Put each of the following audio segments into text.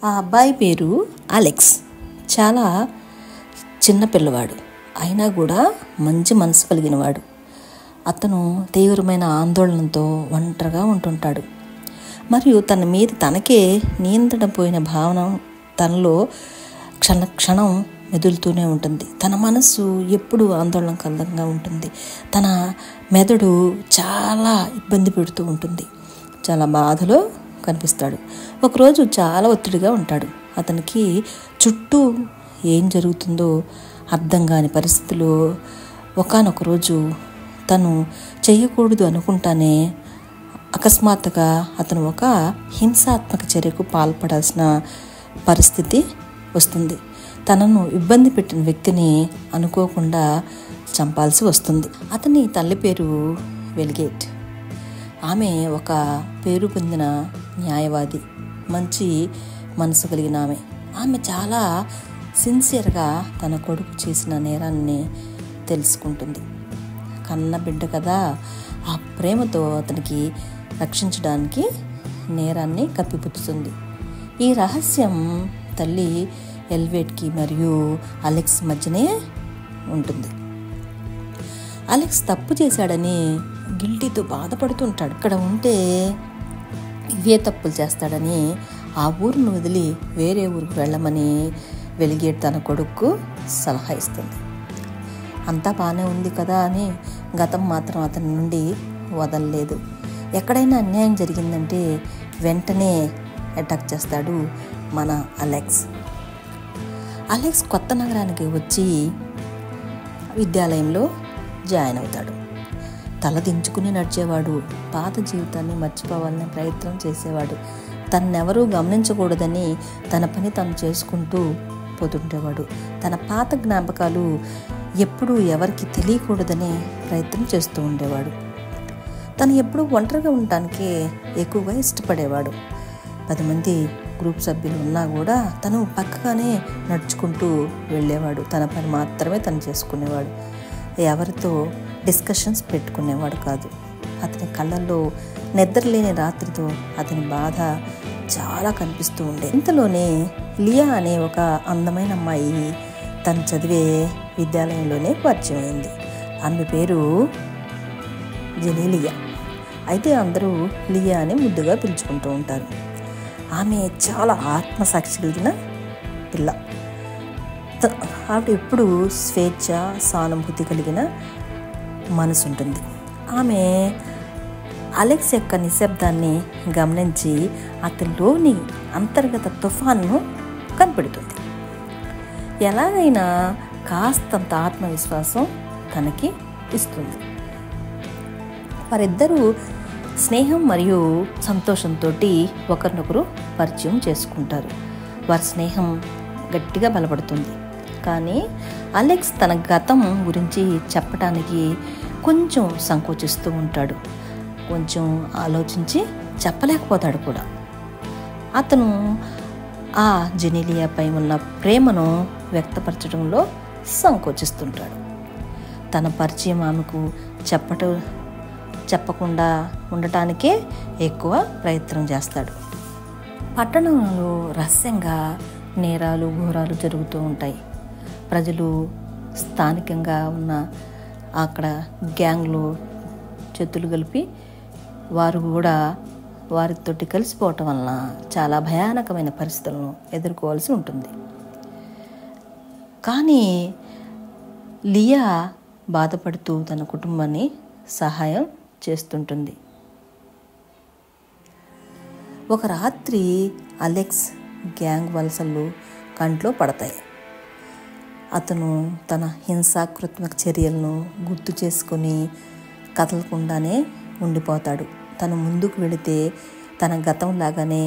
ఆ అబ్బాయి పేరు అలెక్స్. చాలా చిన్న పిల్లవాడు, అయినా కూడా మంచి మనసు కలిగినవాడు. అతను తీవ్రమైన ఆందోళనతో ఒంటరిగా ఉంటుంటాడు. మరియు తన మీద తనకే నియంత్రణ పోయిన భావన తనలో క్షణం మెదులుతూనే ఉంటుంది. తన మనసు ఎప్పుడూ ఆందోళనకరంగా ఉంటుంది. తన మెదడు చాలా ఇబ్బంది పెడుతూ ఉంటుంది. చాలా బాధలో కనిపిస్తాడు. ఒకరోజు చాలా ఒత్తిడిగా ఉంటాడు. అతనికి చుట్టూ ఏం జరుగుతుందో అర్థం కాని పరిస్థితిలో ఒకానొక రోజు తను చేయకూడదు అనుకుంటానే అకస్మాత్తుగా అతను ఒక హింసాత్మక చర్యకు పాల్పడాల్సిన పరిస్థితి వస్తుంది. తనను ఇబ్బంది పెట్టిన వ్యక్తిని అనుకోకుండా చంపాల్సి వస్తుంది. అతని తల్లి పేరు వెల్గేట్. ఆమె ఒక పేరు పొందిన న్యాయవాది, మంచి మనసు కలిగిన ఆమె చాలా సిన్సియర్గా తన కొడుకు చేసిన నేరాన్ని తెలుసుకుంటుంది. కన్న బిడ్డ కదా, ఆ ప్రేమతో అతనికి రక్షించడానికి నేరాన్ని కప్పిపుచ్చుతుంది. ఈ రహస్యం తల్లి ఎల్వేట్కి మరియు అలెక్స్ మధ్యనే ఉంటుంది. అలెక్స్ తప్పు చేశాడని గిల్టీతో బాధపడుతుంటాడు. ఇక్కడ ఉంటే ఇవే తప్పులు చేస్తాడని ఆ ఊరును వదిలి వేరే ఊరికి వెళ్ళమని వెలిగేట్ తన కొడుకు సలహా ఇస్తుంది. అంతా బాగానే ఉంది కదా అని గతం మాత్రం అతని నుండి వదలలేదు. ఎక్కడైనా అన్యాయం జరిగిందంటే వెంటనే అటాక్ చేస్తాడు మన అలెక్స్. కొత్త నగరానికి వచ్చి విద్యాలయంలో జాయిన్ అవుతాడు. తల దించుకుని నడిచేవాడు. పాత జీవితాన్ని మర్చిపోవాలనే ప్రయత్నం చేసేవాడు. తన్నెవరూ గమనించకూడదని తన పని తను చేసుకుంటూ పోతుండేవాడు. తన పాత జ్ఞాపకాలు ఎప్పుడూ ఎవరికి తెలియకూడదనే ప్రయత్నం చేస్తూ ఉండేవాడు. తను ఎప్పుడూ ఒంటరిగా ఉండటానికి ఎక్కువగా ఇష్టపడేవాడు. 10 మంది గ్రూప్ సభ్యులు ఉన్నా కూడా తను పక్కగానే నడుచుకుంటూ వెళ్ళేవాడు. తన పని మాత్రమే తను చేసుకునేవాడు. ఎవరితో డిస్కషన్స్ పెట్టుకునేవాడు కాదు. అతని కళ్ళల్లో నిద్రలేని రాత్రితో అతని బాధ చాలా కనిపిస్తూ ఉండే. ఇంతలోనే లియా అనే ఒక అందమైన అమ్మాయి తను చదివే విద్యాలయంలోనే పరిచయం అయింది. ఆమె పేరు జెనీలియా. అయితే అందరూ లియా అని ముద్దుగా పిలుచుకుంటూ ఉంటారు. ఆమె చాలా ఆత్మసాక్షి కలిగిన పిల్ల. ఆవిడ ఎప్పుడు స్వేచ్ఛ, సానుభూతి కలిగిన మనసు ఉంటుంది. ఆమె అలెక్స్ యొక్క నిశ్శబ్దాన్ని గమనించి అతనిలోని అంతర్గత తుఫాన్ను కనిపెడుతుంది. ఎలాగైనా కాస్తంత ఆత్మవిశ్వాసం తనకి ఇస్తుంది. వారిద్దరూ స్నేహం మరియు సంతోషంతో ఒకరినొకరు పరిచయం చేసుకుంటారు. వారి స్నేహం గట్టిగా బలపడుతుంది. కానీ అలెక్స్ తన గతం గురించి చెప్పడానికి కొంచెం సంకోచిస్తూ ఉంటాడు. కొంచెం ఆలోచించి చెప్పలేకపోతాడు కూడా. అతను ఆ జెనీలియాపై ఉన్న ప్రేమను వ్యక్తపరచడంలో సంకోచిస్తుంటాడు. తన పరిచయం ఆమెకు చెప్పకుండా ఉండటానికే ఎక్కువ ప్రయత్నం చేస్తాడు. పట్టణంలో రహస్యంగా నేరాలు, ఘోరాలు జరుగుతూ ఉంటాయి. ప్రజలు స్థానికంగా ఉన్న అక్కడ గ్యాంగ్లో చేతులు కలిపి వారు కూడా వారితోటి కలిసిపోవటం వలన చాలా భయానకమైన పరిస్థితులను ఎదుర్కోవాల్సి ఉంటుంది. కానీ లియా బాధపడుతూ తన కుటుంబాన్ని సహాయం చేస్తుంటుంది. ఒక రాత్రి అలెక్స్ గ్యాంగ్ వలసలు కంట్లో పడతాయి. అతను తన హింసాకృత్మక చర్యలను గుర్తు చేసుకొని కదలకుండానే ఉండిపోతాడు. తను ముందుకు వెళితే తన గతంలాగానే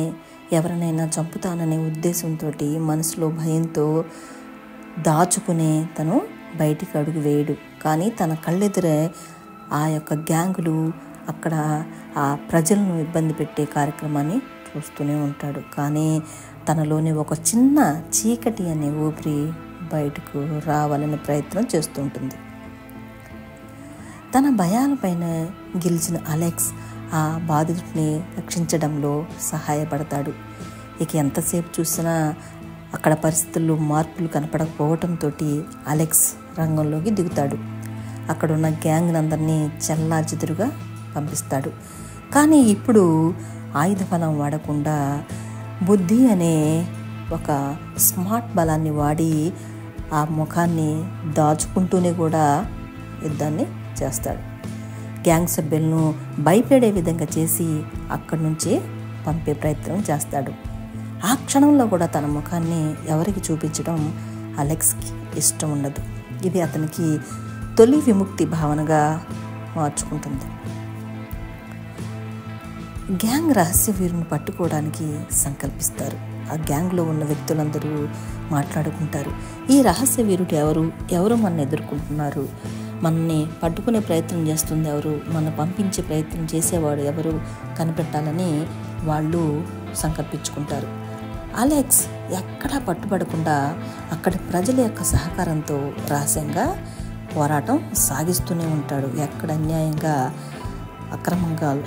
ఎవరినైనా చంపుతాననే ఉద్దేశంతో మనసులో భయంతో దాచుకునే తను బయటికి అడుగు వేయడు. కానీ తన కళ్ళెదురే ఆ యొక్క గ్యాంగులు అక్కడ ఆ ప్రజలను ఇబ్బంది పెట్టే కార్యక్రమాన్ని చూస్తూనే ఉంటాడు. కానీ తనలోని ఒక చిన్న చీకటి అనే ఊపిరి బయటకు రావాలనే ప్రయత్నం చేస్తూ ఉంటుంది. తన భయాలపైన గెలిచిన అలెక్స్ ఆ బాధితుడిని రక్షించడంలో సహాయపడతాడు. ఇక ఎంతసేపు చూసినా అక్కడ పరిస్థితుల్లో మార్పులు కనపడకపోవటంతో అలెక్స్ రంగంలోకి దిగుతాడు. అక్కడున్న గ్యాంగ్ అందరినీ చెల్లాచెదురుగా పంపిస్తాడు. కానీ ఇప్పుడు ఆయుధ బలం వాడకుండా బుద్ధి అనే ఒక స్మార్ట్ బలాన్ని వాడి ఆ ముఖాన్ని దాచుకుంటూనే కూడా యుద్ధాన్ని చేస్తాడు. గ్యాంగ్ సభ్యులను భయపడే విధంగా చేసి అక్కడి నుంచి పంపే ప్రయత్నం చేస్తాడు. ఆ క్షణంలో కూడా తన ముఖాన్ని ఎవరికి చూపించడం అలెక్స్కి ఇష్టం ఉండదు. ఇది అతనికి తొలి విముక్తి భావనగా మార్చుకుంటుంది. గ్యాంగ్ రహస్య వీరుని పట్టుకోవడానికి సంకల్పిస్తారు. ఆ గ్యాంగ్లో ఉన్న వ్యక్తులందరూ మాట్లాడుకుంటారు. ఈ రహస్య వీరుడు ఎవరు మనల్ని ఎదుర్కొంటున్నారు, మనల్ని పట్టుకునే ప్రయత్నం చేస్తుంది ఎవరు, మన పంపించే ప్రయత్నం చేసేవాడు ఎవరు కనిపెట్టాలని వాళ్ళు సంకల్పించుకుంటారు. అలెక్స్ ఎక్కడా పట్టుబడకుండా అక్కడి ప్రజల యొక్క సహకారంతో రహస్యంగా పోరాటం సాగిస్తూనే ఉంటాడు. ఎక్కడ అన్యాయంగా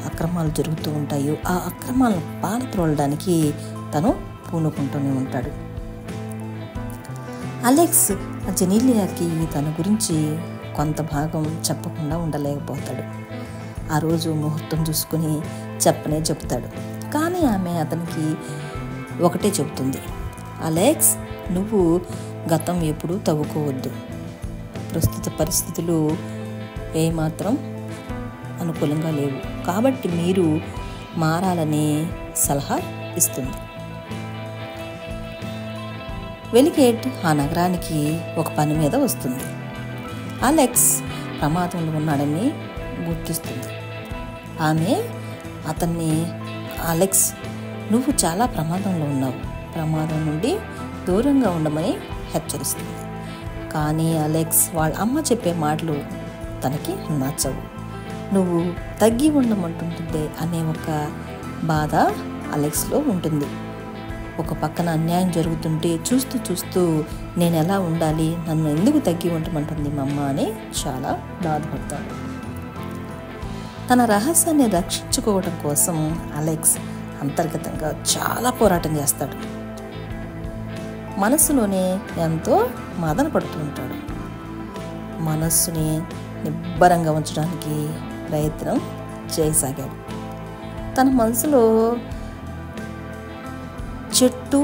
అక్రమాలు జరుగుతూ ఉంటాయో ఆ అక్రమాలను పారత్రోలడానికి తను పూనుకుంటూనే ఉంటాడు. అలెక్స్ జెనీలియాకి తన గురించి కొంత భాగం చెప్పకుండా ఉండలేకపోతాడు. ఆ రోజు ముహూర్తం చూసుకుని చెప్తాడు. కానీ ఆమె అతనికి ఒకటే చెబుతుంది, అలెక్స్, నువ్వు గతం ఎప్పుడూ తవ్వుకోవద్దు. ప్రస్తుత పరిస్థితులు ఏమాత్రం అనుకూలంగా లేవు, కాబట్టి మీరు మారాలనే సలహా ఇస్తుంది. వెలిగేట్ ఆ నగరానికి ఒక పని మీద వస్తుంది. అలెక్స్ ప్రమాదంలో ఉన్నాడని గుర్తిస్తుంది. ఆమె అతన్ని, అలెక్స్, నువ్వు చాలా ప్రమాదంలో ఉన్నావు, ప్రమాదం నుండి దూరంగా ఉండమని హెచ్చరిస్తుంది. కానీ అలెక్స్ వాళ్ళ అమ్మ చెప్పే మాటలు తనకి నచ్చవు. నువ్వు తగ్గి ఉండమంటుంటుందే అనే ఒక బాధ అలెక్స్లో ఉంటుంది. ఒక పక్కన అన్యాయం జరుగుతుంటే చూస్తూ నేను ఎలా ఉండాలి, నన్ను ఎందుకు తగ్గి ఉండమంటుంది మా అమ్మ అని చాలా బాధపడతాడు. తన రహస్యాన్ని రక్షించుకోవడం కోసం అలెక్స్ అంతర్గతంగా చాలా పోరాటం చేస్తాడు. మనస్సులోనే ఎంతో మదన పడుతూ ఉంటాడు. మనస్సుని నిబ్బరంగా ఉంచడానికి ప్రయత్నం చేయసాగాడు. తన మనసులో చెట్టు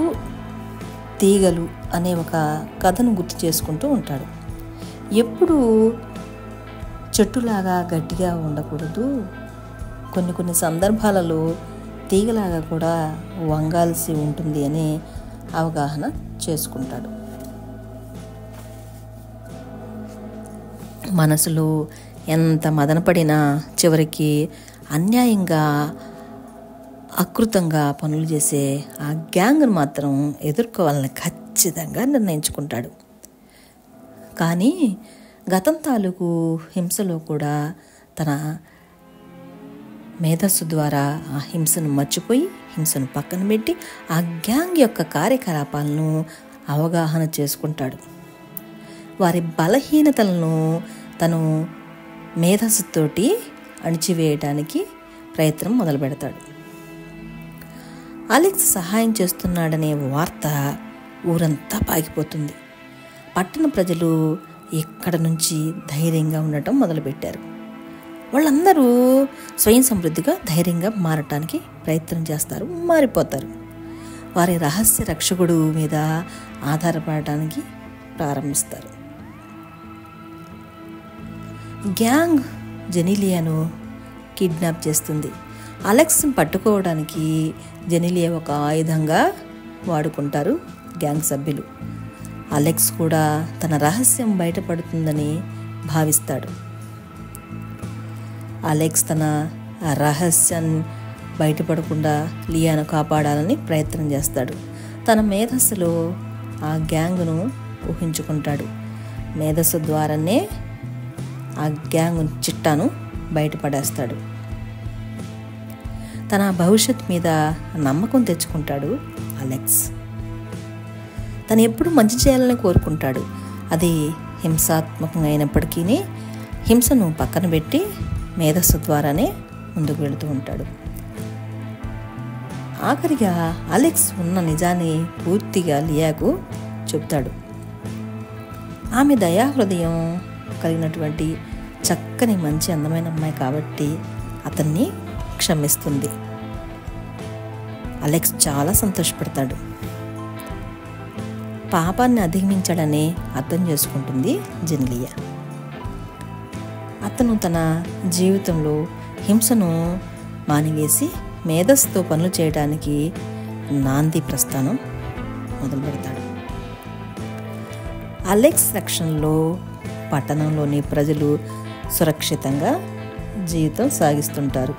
తీగలు అనే ఒక కథను గుర్తు చేసుకుంటూ ఉంటాడు. ఎప్పుడూ చెట్టులాగా గట్టిగా ఉండకూడదు, కొన్ని సందర్భాలలో తీగలాగా కూడా వంగాల్సి ఉంటుంది అని అవగాహన చేసుకుంటాడు. మనసులో ఎంత మదనపడినా చివరికి అన్యాయంగా అకృతంగా పనులు చేసే ఆ గ్యాంగ్ను మాత్రం ఎదుర్కోవాలని ఖచ్చితంగా నిర్ణయించుకుంటాడు. కానీ గతం తాలూకు హింసలో కూడా తన మేధస్సు ద్వారా ఆ హింసను మర్చిపోయి, హింసను పక్కన పెట్టి ఆ గ్యాంగ్ యొక్క కార్యకలాపాలను అవగాహన చేసుకుంటాడు. వారి బలహీనతలను తను మేధస్సుతోటి అణిచివేయడానికి ప్రయత్నం మొదలు పెడతాడు. అలెక్స్ సహాయం చేస్తున్నాడనే వార్త ఊరంతా పాకిపోతుంది. పట్టణ ప్రజలు ఇక్కడ నుంచి ధైర్యంగా ఉండటం మొదలుపెట్టారు. వాళ్ళందరూ స్వయం సమృద్ధిగా ధైర్యంగా మారటానికి ప్రయత్నం చేస్తారు, మారిపోతారు. వారి రహస్య రక్షకుడు మీద ఆధారపడటానికి ప్రారంభిస్తారు. గ్యాంగ్ జెనీలియాను కిడ్నాప్ చేస్తుంది. అలెక్స్ను పట్టుకోవడానికి జెనీలియా ఒక ఆయుధంగా వాడుకుంటారు గ్యాంగ్ సభ్యులు. అలెక్స్ కూడా తన రహస్యం బయటపడుతుందని భావిస్తాడు. అలెక్స్ తన రహస్యాన్ని బయటపడకుండా లియాను కాపాడాలని ప్రయత్నం చేస్తాడు. తన మేధస్సులో ఆ గ్యాంగ్ను ఊహించుకుంటాడు. మేధస్సు ద్వారానే ఆ గ్యాంగ్ చిట్టాను బయటపడేస్తాడు. తన భవిష్యత్ మీద నమ్మకం తెచ్చుకుంటాడు అలెక్స్. తను ఎప్పుడు మంచి చేయాలని కోరుకుంటాడు. అది హింసాత్మకంగా అయినప్పటికీ హింసను పక్కన పెట్టి మేధస్సు ద్వారానే ముందుకు వెళుతూ ఉంటాడు. ఆఖరిగా అలెక్స్ ఉన్న నిజాన్ని పూర్తిగా లియాకు చెప్తాడు. ఆమె దయాహృదయం కలిగినటువంటి చక్కని మంచి అందమైన అమ్మాయి కాబట్టి అతన్ని క్షమిస్తుంది. అలెక్స్ చాలా సంతోషపడతాడు. పాపాన్ని అధిగమించాడని అర్థం చేసుకుంటుంది జెనిలియా. అతను తన జీవితంలో హింసను మానివేసి మేధస్సుతో పనులు చేయడానికి నాంది ప్రస్థానం మొదలు పెడతాడు. అలెక్స్ రక్షణలో పట్టణంలోని ప్రజలు సురక్షితంగా జీవితం సాగిస్తుంటారు.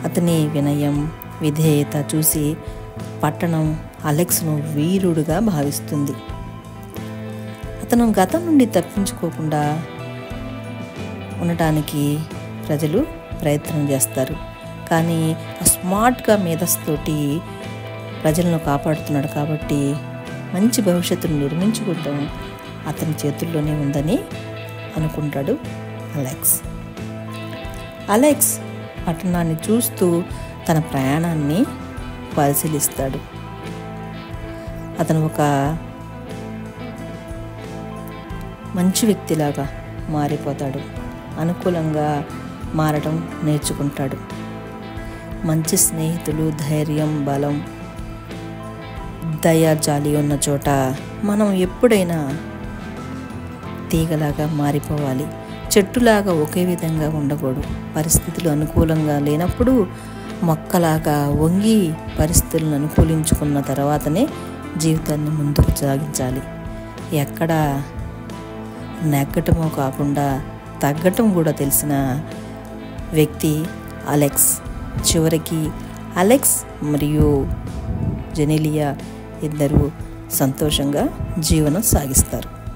అతని వినయం, విధేయత చూసి పట్టణం అలెక్స్ను వీరుడుగా భావిస్తుంది. అతను గతం నుండి తప్పించుకోకుండా ఉండటానికి ప్రజలు ప్రయత్నం చేస్తారు. కానీ స్మార్ట్గా మేధస్సుతోటి ప్రజలను కాపాడుతున్నాడు కాబట్టి మంచి భవిష్యత్తును నిర్మించుకోవడం అతని చేతుల్లోనే ఉందని అనుకుంటాడు అలెక్స్ పట్టణాన్ని చూస్తూ తన ప్రయాణాన్ని పరిశీలిస్తాడు. అతను ఒక మంచి వ్యక్తిలాగా మారిపోతాడు. అనుకూలంగా మారడం నేర్చుకుంటాడు. మంచి స్నేహితులు, ధైర్యం, బలం, దయ, జాలి ఉన్న చోట మనం ఎప్పుడైనా తీగలాగా మారిపోవాలి. చెట్టులాగా ఒకే విధంగా ఉండకూడదు. పరిస్థితులు అనుకూలంగా లేనప్పుడు మొక్కలాగా వంగి పరిస్థితులను అనుకూలించుకున్న తర్వాతనే జీవితాన్ని ముందుకు సాగించాలి. ఎక్కడ నెగ్గటమో కాకుండా తగ్గటం కూడా తెలిసిన వ్యక్తి అలెక్స్. చివరికి అలెక్స్ మరియు జెనిలియా ఇద్దరు సంతోషంగా జీవనం సాగిస్తారు.